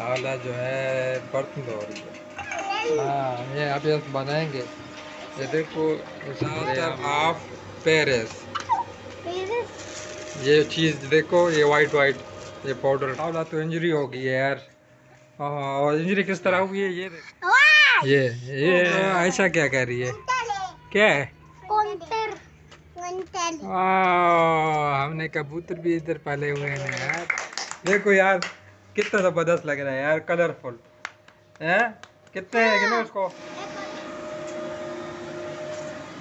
आला जो है बर्तन धो रही है। हाँ, ये अभी हम बनाएंगे। ये देखो, प्लास्टर ऑफ पेरिस। ये चीज़ देखो, ये वाइट वाइट, ये पाउडर। आला तो इंजरी हो गई है यार। और इंजरी किस तरह हुई है ये देखो। ये आयशा क्या कह रही है? क्या है? हमने कबूतर भी इधर पाले हुए हैं यार। देखो यार, कितना जबरदस्त लग रहा है यार, कलरफुल है। कितने हैं गिनो उसको।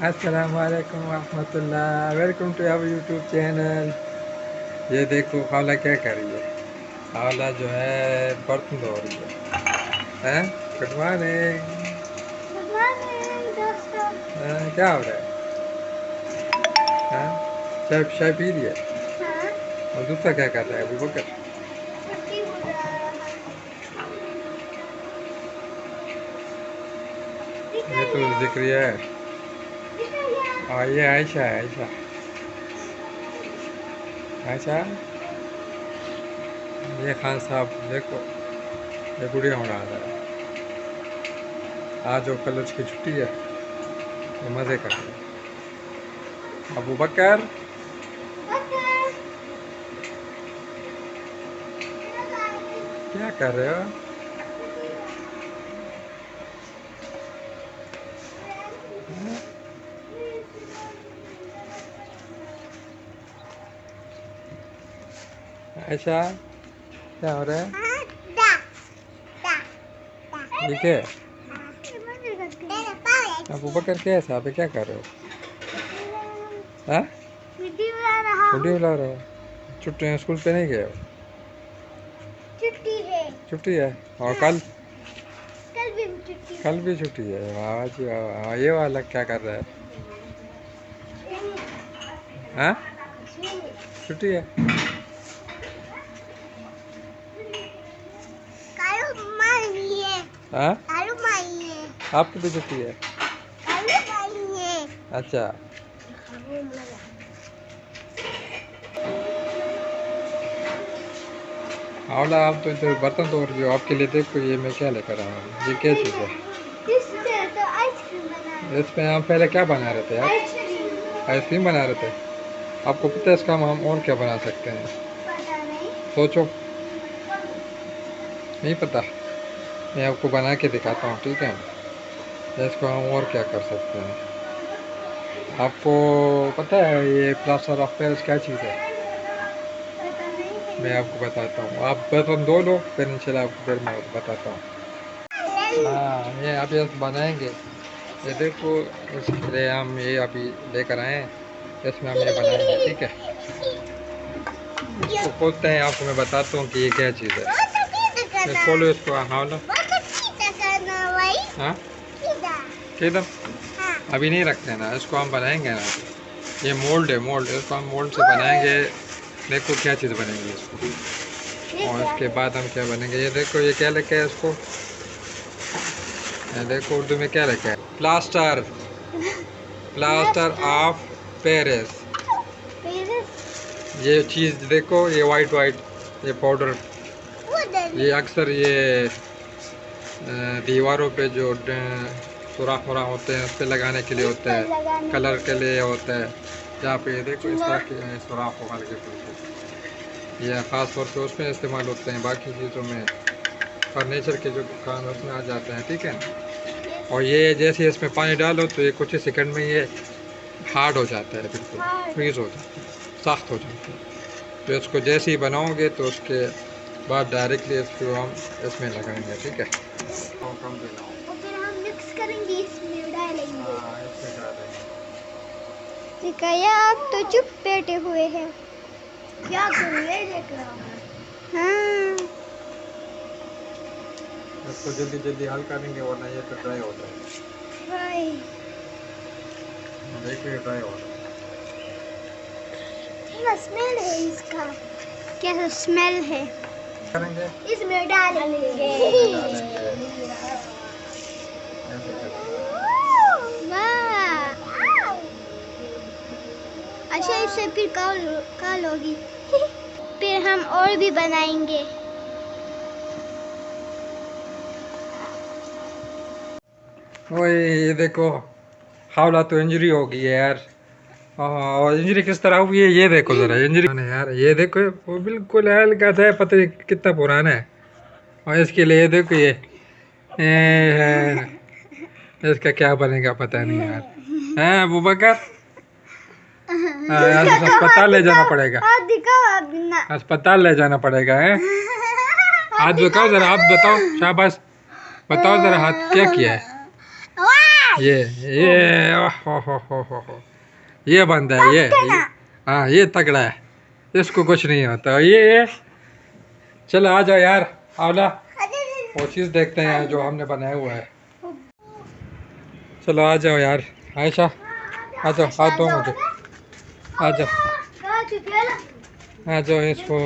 अस्सलाम वालेकुम रहमतुल्लाह, welcome to our YouTube channel. ये देखो खाला क्या कर रही है। खाला जो है बर्तन धो रही है। Good morning. क्या हो रहा है? चाय चाय पी लिया? और दूसरा क्या कर रहा है अबू बकर? ये तो जिक्रिया है। और ये आयशा है, आयशा आयशा। ये खान साहब देखो, ये गुड़िया उड़ा रहा है। आज जो कॉलेज की छुट्टी है, ये मज़े कर रहे हैं। अबू बकर, क्या कर रहे हो? आयशा, क्या हो रहा है? ठीक है। अबू बकर क्या है साहब, क्या कर रहे हो? हाँ, वीडियो बना रहे हो? छुट्टी, स्कूल पे नहीं गए हो? छुट्टी है। छुट्टी है। और कल भी छुट्टी कल भी छुट्टी है। वाह जी वाह। ये वाला क्या कर रहा है? हाँ, छुट्टी है। हाँ, आपकी भी छुट्टी है। अच्छा, आंवला आप तो इधर बर्तन धो रही हो। आपके लिए देखो, ये मैं क्या लेकर आया हूँ। ये क्या चीज़ है? इसमें हम पहले क्या बना रहे थे यार? आइसक्रीम बना रहे थे। आपको पता है इसका हम और क्या बना सकते हैं? सोचो। नहीं पता? मैं आपको बना के दिखाता हूँ, ठीक है? इसको हम और क्या कर सकते हैं? आपको पता है ये प्लास्टर ऑफ पेरिस क्या चीज़ है? मैं आपको बताता हूँ। आप बर्तन धो लो, फिर इंशाल्लाह आपको फिर मैं बताता हूँ। हाँ, ये अभी हम बनाएंगे। ये देखो, इसके लिए हम ये अभी लेकर आए हैं। इसमें हम ये बनाएंगे, ठीक है? इसको खोलते हैं, आपको मैं बताता हूँ कि ये क्या चीज़ है। ये खोलो इसको। हाँ लो। हाँ, किधर? अभी नहीं रखते हैं ना, इसको हम बनाएंगे ना। ये मोल्ड है, मोल्ड। इसको हम मोल्ड से बनाएंगे। देखो क्या चीज़ बनेगी इसको। और इसके बाद हम क्या बनेंगे, ये देखो ये क्या लिखा है इसको। ये देखो उर्दू में क्या लिखा है। Plaster, plaster of Paris. ये चीज़ देखो, ये वाइट वाइट, ये पाउडर। ये अक्सर ये दीवारों पे जो सुराख वराख होते हैं उस पर लगाने के लिए होता है, कलर के लिए होता है। जहाँ पे ये देखो इस तरह के सुराख हो हल्के फुल्के, यह ख़ास तौर पे उसमें इस्तेमाल होते हैं। बाकी चीज़ों में फर्नीचर के जो काम उसमें आ जाते हैं, ठीक है। और ये जैसे इसमें पानी डालो तो ये कुछ ही सेकंड में ये हार्ड हो जाता है, बिल्कुल फ्रीज हो जाता है, सख्त हो जाता है। तो इसको जैसे ही बनाओगे तो उसके बाद डायरेक्टली इसको हम इसमें लगाएंगे, ठीक है। और फिर हम मिक्स करेंगे, इसमें डालेंगे। हाँ, इसमें डालेंगे। सिकाया, आप तो चुप बैठे हुए हैं। क्या करूँ, ये देख रहा हूँ। हाँ, इसको जल्दी जल्दी हल करेंगे वरना ये तो ड्राई हो जाएगा। भाई देखिए ड्राई हो रहा है। क्या स्मेल है इसका, कैसा स्मेल है। करेंगे, इसमें डालेंगे। ऐसे करके। वाह, अच्छा इससे फिर काल होगी। फिर हम और भी बनाएंगे। ओए ये देखो, हावला तो इंजरी हो गई है यार। और इंजरी किस तरह हुई है ये देखो जरा, इंजरी यार ये देखो, वो बिल्कुल हल्का था, पता नहीं कितना पुराना है। और इसके लिए ये देखो ये इसका क्या बनेगा पता नहीं यार। हैं अबू बकर, यार अस्पताल ले जाना पड़ेगा, अस्पताल ले जाना पड़ेगा है। हाथ बताओ जरा, आप बताओ, शाबाश बताओ जरा, हाथ क्या किया है? ये हो ये बंदा है ये हाँ ये तगड़ा है, इसको कुछ नहीं होता ये। चलो आ जाओ यार, आला वो चीज़ देखते हैं जो हमने बनाया हुआ है। चलो आ जाओ यार आयशा, आ जाओ, हाथ दो मुझे, आ जाओ आ जाओ। इसको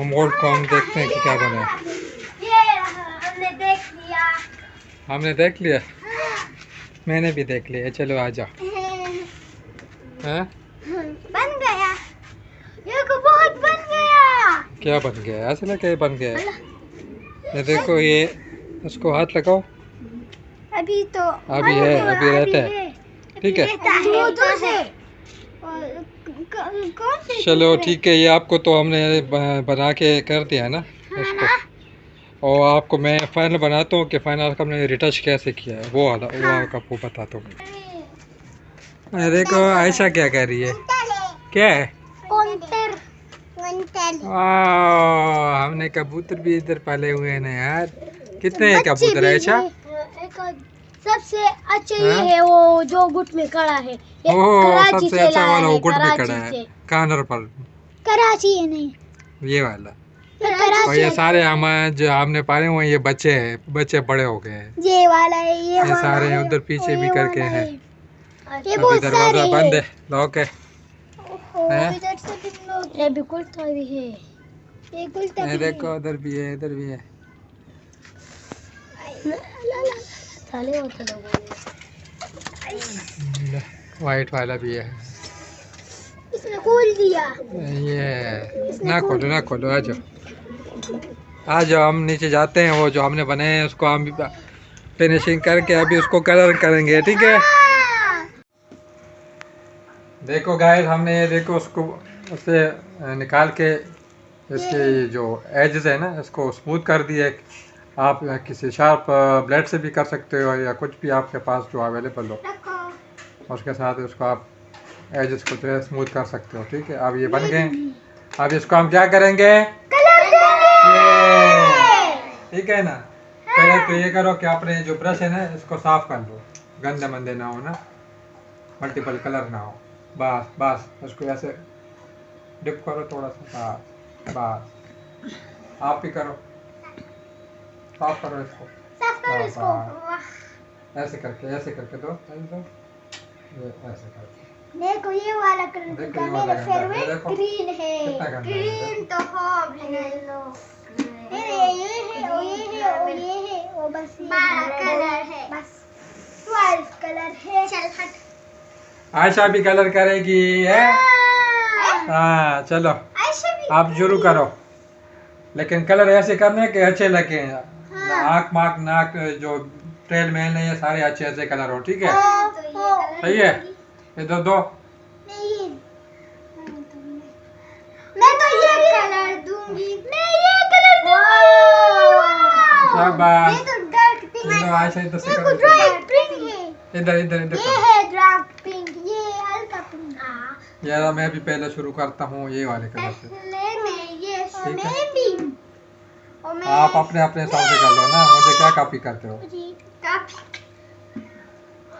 मोल्ड को हम देखते हैं कि क्या बना है। हमने देख लिया, मैंने भी देख लिया। चलो आ जाओ। हैं बन गया, ये को बहुत बन गया। क्या बन गया? ऐसे ना क्या बन गया? ये देखो, ये इसको हाथ लगाओ। अभी तो अभी है, अभी रहता है, ठीक है। चलो ठीक है, ये आपको तो हमने बना के कर दिया ना इसको, और आपको मैं फाइनल बनाता हूँ कि फाइनल हमने रिटच कैसे किया है, वो आपको बताता हूँ। देखो आयशा क्या कह रही है, क्या है? हमने कबूतर भी इधर पाले हुए हैं ना यार। कितने हैं कबूतर आयशा? सबसे अच्छा ये है वो जो गुट में खड़ा है, सबसे अच्छा वाला वो गुट में खड़ा है कानर पर, कराची है नहीं ये वाला। और ये सारे हम जो हमने पाले हुए ये बच्चे हैं, बच्चे बड़े हो गए हैं। ये वाला है, ये सारे उधर पीछे भी करके हैं। ये बहुत दरवाजा बंद है, लॉक है। इधर से भी लोग, ये बिल्कुल तो भी है, ये कुल ये देखो इधर भी है, इधर भी है। साले होते लोगों वाइट वाला भी है। इसने खोल दिया। ये ना खोलो ना खोलो, आ जाओ आ जाओ, हम नीचे जाते हैं। वो जो हमने बनाए हैं उसको हम फिनिशिंग करके अभी उसको कलर करेंगे, ठीक है। देखो गाइस, हमने ये देखो उसको उससे निकाल के इसके जो एजेस है ना इसको स्मूथ कर दिया। आप किसी शार्प ब्लेड से भी कर सकते हो या कुछ भी आपके पास जो अवेलेबल हो, उसके साथ उसको आप एजेस को जो है स्मूथ कर सकते हो, ठीक है। अब ये बन गए, अब इसको हम क्या करेंगे? ठीक है ना। पहले तो ये करो कि अपने जो ब्रश है ना इसको साफ कर लो, गंदे मंदे ना हो ना, मल्टीपल कलर ना हो। बस बस उसको ऐसे डिप करो थोड़ा सा, बस बस। आप भी करो, साफ करो इसको, ऐसे करके दो ये ऐसे करके। देखो ये वाला कलर, देखो ये मेरा वाला फेवरेट ग्रीन है। कितना गंदा है, ग्रीन तो हो ये है वो बस 12 कलर है, बस 12 कलर है। चल हट। आयशा भी कलर करेगी है। हाँ चलो आप शुरू करो, लेकिन कलर ऐसे करने के अच्छे लगे। आँख माक नाक जो ट्रेल मैल है ये सारे अच्छे अच्छे कलर हो, ठीक है। सही है, इधर दो। मैं तो ये कलर दूंगी, मैं ये कलर दूंगी। शाबाश। ये तो डार्क पिंक है, इधर आयशा इधर से ये करो, डार्क पिंक है। इधर इधर इधर ये है डार्क पिंक, ये हल्का पिंक। यार मैं भी पहले शुरू करता हूँ ये वाले कलर से। ठीक है, आप अपने अपने हिसाब से कर लो ना, मुझे क्या कॉपी करते हो।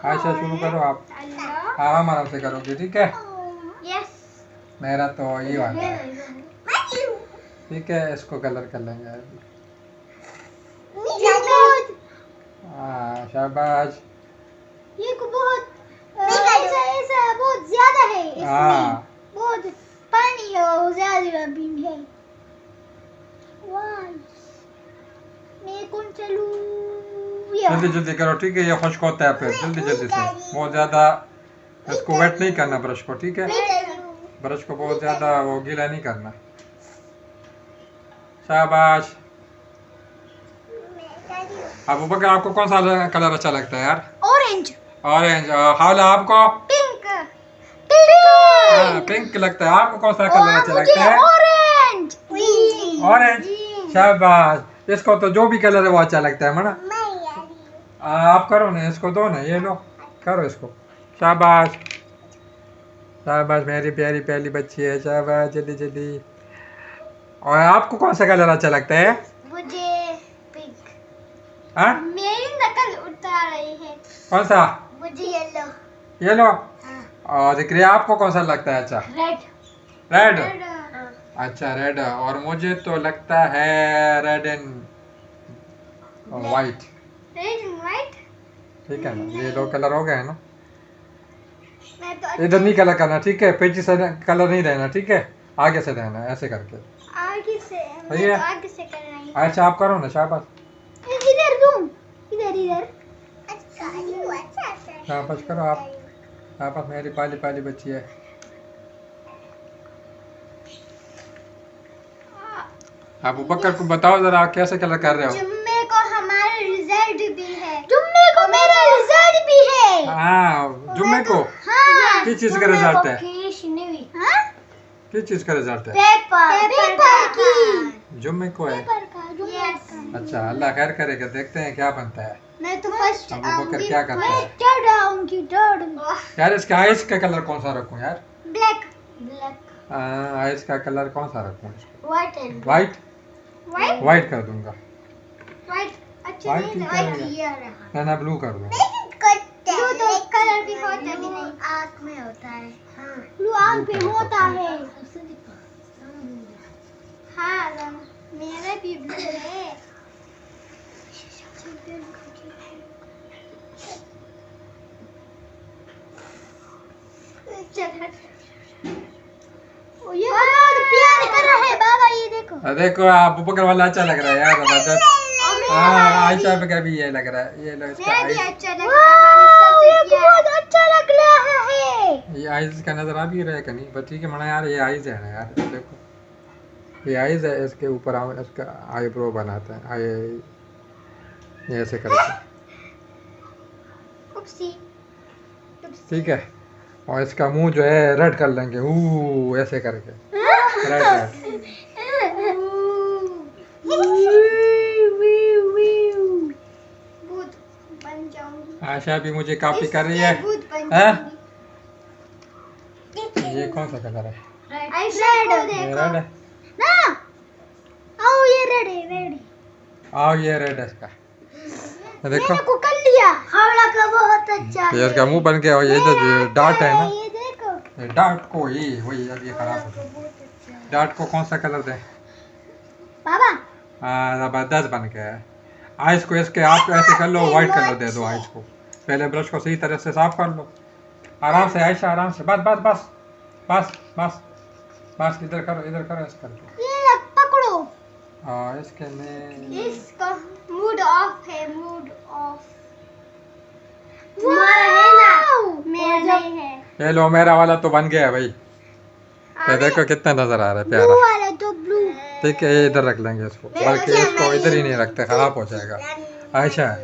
आयशा शुरू करो आप, आराम आराम से करोगे, ठीक है। मेरा तो ये वाला है, ठीक है। इसको कलर कर लेंगे। हाँ शाबाश। ये को बहुत ऐसा बहुत ज्यादा है इसमें, बहुत पानी है और ज्यादा भी है। मैं कौन चलूं? जल्दी जल्दी करो, ठीक है। ये खुश्क होता है फिर, जल्दी जल्दी से, बहुत ज़्यादा इसको वेट नहीं करना ब्रश को, ठीक है। ब्रश को बहुत ज़्यादा वो गीला नहीं करना। शाबाश। अबू बकर आपको कौन सा कलर अच्छा लगता है यार? ऑरेंज। ऑरेंज। हावला आपको? पिंक। पिंक। पिंक लगता है। आपको कौन सा कलर अच्छा मुझे लगता है? ऑरेंज। ऑरेंज। शाबाश। इसको तो जो भी कलर है वो अच्छा लगता है मना। आप करो ना, इसको दो ना, ये लो, करो इसको। शाबाश शाबाश, मेरी प्यारी प्यारी बच्ची है। शाबाश, जल्दी जल्दी। और आपको कौन सा कलर अच्छा लगता है? मुझे पिंक। हाँ? मेरी नकल उतार रही है। कौन सा? मुझे येलो। ये लो। और जिक्रिया आपको कौन सा लगता है अच्छा? रेड। रेड। रेड। अच्छा रेड। और मुझे तो लगता है red and white. Red and white. ठीक है ना, ये दो कलर हो गए ना। मैं तो इधर नहीं कलर करना, ठीक है? पीछे से कलर नहीं देना, ठीक है? आगे से देना, ऐसे करके। आगे से। सही है? आगे से करना है। अच्छा आप करो ना, शाबाश। इधर दूं। इधर इधर। शाबाश करो आप। शाबाश, मेरी पाली पाली बच्ची है। अबू बकर को बताओ जरा, आप कैसे कलर कर रहे हो? जुम्मे को हमारा रिजल्ट भी है। जुम्मे को मेरा रिजल्ट भी है। हाँ, जुम्मे को? हाँ। किस चीज का रिजल्ट है? हाँ? किस चीज का रिजल्ट है? पेपर की। जुम्मे को है। पेपर का। जुम्मे का। अच्छा, अल्लाह खैर करेगा, देखते हैं क्या बनता है। मैं तो फर्स्ट अबू बकर क्या करता है? थर्ड आऊंगी। थर्ड। यार इसका आइस का कलर कौन सा रखूं यार? ब्लैक। ब्लैक। आइस का कलर कौन सा रखूं इसको? White and white. White. White कर दूंगा। व्हाइट अच्छा White नहीं, ठीक व्हाइट है। ये रहा। ना ब्लू कर दूंगा। ब्लू तो कलर भी होता भी नहीं। आँख में होता है। हाँ। ब्लू आँख में होता है। हाँ, मेरा भी ब्लू है। ये बहुत प्यार कर रहा है बाबा, ये देखो। देखो आप अबू बकर वाला अच्छा लग रहा है यार, जबरदस्त। हाँ, आयशा का भी ये लग रहा है। ये लो इसका मेरा भी आइस। अच्छा लग रहा है। ये बहुत अच्छा लग रहा है। ये आइस का नजर आ भी रहा है कि नहीं? बस ठीक है मना यार, ये आइस है ना यार, देखो ये आइस है। इसके ऊपर हम इसका आईब्रो बनाते हैं। ये ऐसे करके, उपसी। ठीक है? और इसका मुंह जो है रेड कर लेंगे, ऐसे करके, रेड रेड। भूत बन जाऊंगी। आशा भी मुझे कॉपी कर रही है। भूत बन हैं? जाऊंगी। ये कौन सा कलर है? रेड। ये रेड है। ना। आओ ये रेड है। रेड। आओ ये रेड है इसका। देखो मैंने को कर लिया। हावड़ा का बहुत अच्छा ये इसका मुंह बन गया। और ये जो डार्ट है ना, ये देखो। ये डार्ट को ही वही अब ये खराब हो गया। डार्ट को कौन सा कलर दें? बाबा हाँ, जबरदस्त बन गया है। आइस को इसके आप ऐसे कर लो, वाइट कलर दे दो आइस को। पहले ब्रश को सही तरह से साफ कर लो, आराम से आयशा, आराम से। बस बस बस बस बस बस। इधर करो, इधर करो, इस करके। ये पकड़ो। हाँ, इसके में इसका मूड ऑफ है। Mood off. तुम्हारा है ना, मेरा नहीं है। ये लो, मेरा वाला तो बन गया है भाई। ये देखो कितना नजर आ रहा है, प्यारा। ब्लू वाला तो ब्लू। ठीक है, ये इधर रख लेंगे इसको, बल्कि इसको इधर ही नहीं रखते, खराब हो जाएगा। आयशा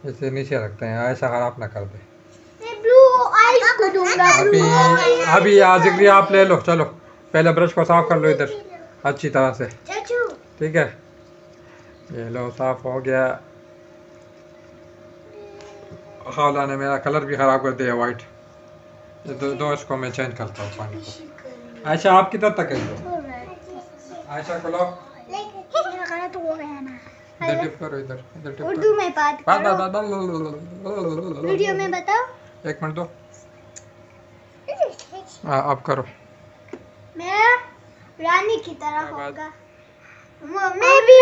इसे नीचे रखते हैं, आयशा खराब ना कर दे। मैं ब्लू आइस को दूंगा। अभी जिक्री आप ले लो, चलो पहले ब्रश को साफ कर लो इधर अच्छी तरह से, चाचू। ठीक है? ये लो, साफ हो गया। खाला ने मेरा कलर भी ख़राब कर दिया, वाइट। ये दो इसको मैं चेंज करता हूँ पानी को। आयशा आप किधर तक है? आयशा को लो, गलत हो गया ना। इधर टिप करो, इधर इधर टिप उर्दू करो। में बात बात करो। बात बात। वीडियो में बताओ। एक मिनट दो। आप करो। मैं रानी की तरह होगा। मैं भी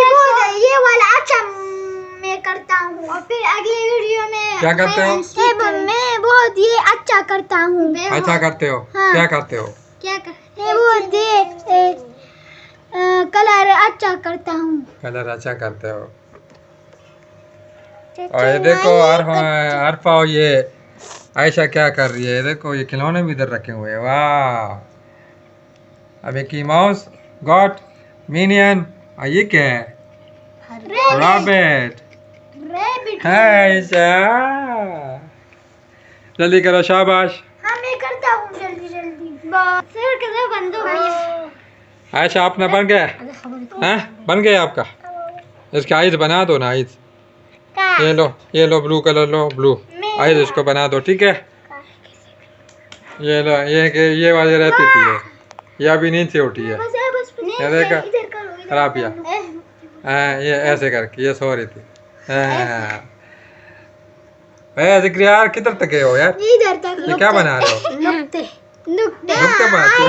ये वाला अच्छा मैं करता हूँ। और फिर अगले वीडियो में क्या करते हो? मैं बहुत ये अच्छा करता हूँ। अच्छा करते हो? हाँ। क्या करते हो? क्या मैं बहुत ये कलर अच्छा करता हूँ। कलर अच्छा करते हो। और ये देखो अरफा और ये आयशा क्या कर रही है, ये देखो ये खिलौने भी इधर रखे हुए हैं। वाह, अब मिकी माउस गॉट मिनियन। ये क्या है? रॉबर्ट। आयशा जल्दी करो शाबाश। हाँ मैं करता हूँ जल्दी जल्दी। सर कलर बंद हो गया। आयशा अपना बन गया हैं? बन गया आपका? इसके आइज बना दो ना आइज। ये लो ब्लू कलर लो ब्लू आइज इसको बना दो ठीक है। ये लो ये वाली रहती थी ये अभी नींद से उठी है। ये देखा राबिया ये ऐसे करके ये सो रही थी। जिक्र यार किधर तक गए हो यार? इधर तक। ये क्या बना रहे हो? नुक्ते नुक्ते बनाते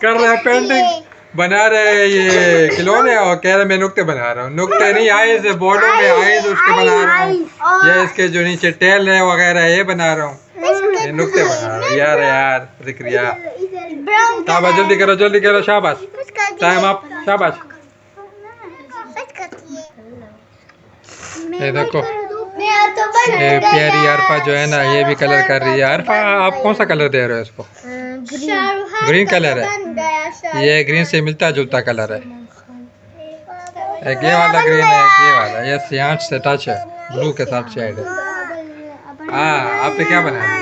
कर रहे हैं पेंटिंग बना रहे हैं ये खिलौने और कह रहे मैं नुक्ते बना रहा हूँ। नुक्ते नहीं आइज बोर्डों में आइज उसके बना रहा हूँ। ये इसके जो नीचे टेल है वगैरह ये बना रहा हूँ। ये नुक्ते बना रहा हूँ यार जिक्रिया। शाबाश जल्दी करो शाबाश टाइम अप शाबाश। ये देखो ये प्यारी अरफा जो है ना ये भी कलर कर रही है। अरफा आप कौन सा कलर दे रहे हो इसको? ग्रीन कलर है। ये ग्रीन से मिलता जुलता कलर है। एक ये वाला ग्रीन है एक ये वाला। ये सियान से टच है ब्लू के साथ शेड है। हाँ आपने क्या बना दिया?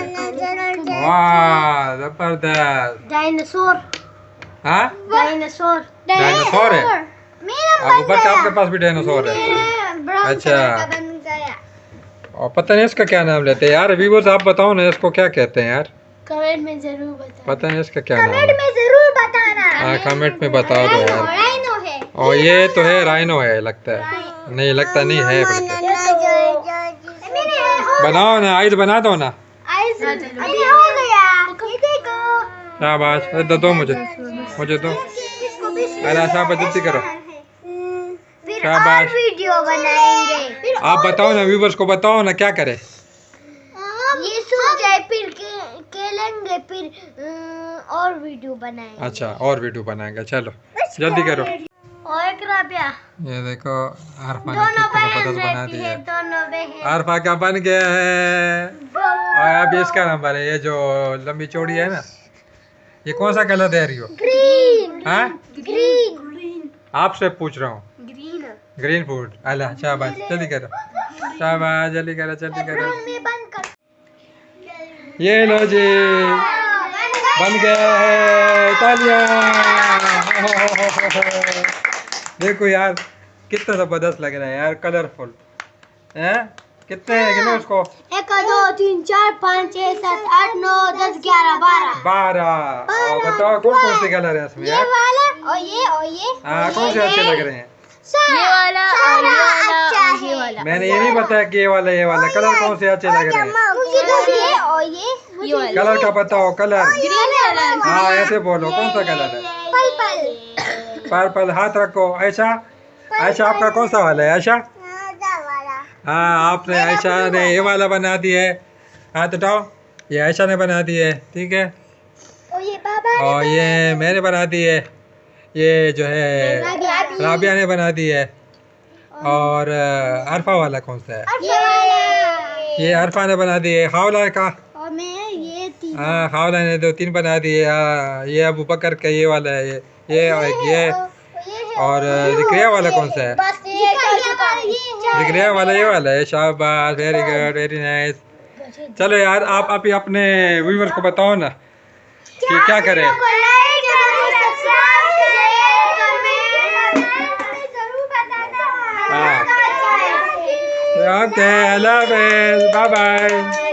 वाह जबरदस्त डायनासोर। हाँ डायनासोर है। अब ऊपर से आपके पास भी डायनासोर है। अच्छा और पता नहीं इसका क्या नाम लेते हैं यार? व्यूअर्स आप बताओ ना इसको क्या कहते हैं यार? कमेंट में जरूर बताना। पता नहीं इसका क्या नाम है। कमेंट में जरूर बताना। हाँ कमेंट में बता दो यार। राइनो है। और ये तो है राइनो है लगता है। नहीं लगता नहीं है बल्कि। बनाओ ना आइज बना दो ना। अभी हो गया। ये देखो। शाबाश दो मुझे दो। अरे शाबाश जल्दी करो। फिर शाबाश। और वीडियो बनाएंगे। आप बताओ ना व्यूअर्स को बताओ ना क्या करें? ये सूख जाए फिर केलेंगे फिर और वीडियो बनाएंगे। अच्छा और वीडियो बनाएंगे चलो जल्दी करो। और एक राबिया ये देखो अरफा ने दोनों कितना बहन बदस बना रहती दिया है। है। दोनों बहन। अरफा का बन गया है। और अब इसका नंबर है ये जो लंबी चौड़ी है ना। ये कौन सा कलर दे रही हो? ग्रीन। हाँ ग्रीन आपसे पूछ रहा हूँ। ग्रीन फूड अल्लाह शाबाश जल्दी करो शाबाश जल्दी करो में बंद कर। ये लो जी बन गया है तालियां। देखो यार कितना जबरदस्त लग रहा है यार कलरफुल है। कितने गिनो उसको? 1 2 3 4 5 6 7 8 9 10 11 12 और बताओ कौन कौन से कलर है इसमें ये यार? वाला और ये हाँ कौन से अच्छे लग रहे हैं? ये वाला और ये वाला। मैंने ये नहीं बताया कि ये वाला कलर कौन से अच्छे लग रहे हैं? मुझे तो ये और ये वाला। कलर का बताओ कलर। Green colour. हाँ ऐसे बोलो कौन सा कलर है? पर्पल। पर्पल हाथ रखो। आयशा आपका कौन सा वाला है आयशा? हाँ आपने आयशा ने ये वाला बना दिया है। हाथ उठाओ। ये आयशा ने बना दी है ठीक है। और ये बाबा और ये मैंने बना दी है। ये जो है राबिया ने बना दी है। और अरफा वाला कौन सा है? ये अरफा ने बना दी है। खावला का और मैं ये 3। हाँ खावला ने 2-3 बना दिए। हाँ ये अबू बकर का ये वाला है ये और जिक्रिया वाला कौन सा है? जिक्रिया वाला ये वाला है। शाबाश वेरी गुड वेरी नाइस। चलो यार आप अभी अपने व्यूअर्स को बताओ ना कि क्या करें। हाँ ओके अल्लाह हाफ़िज़ बाय बाय।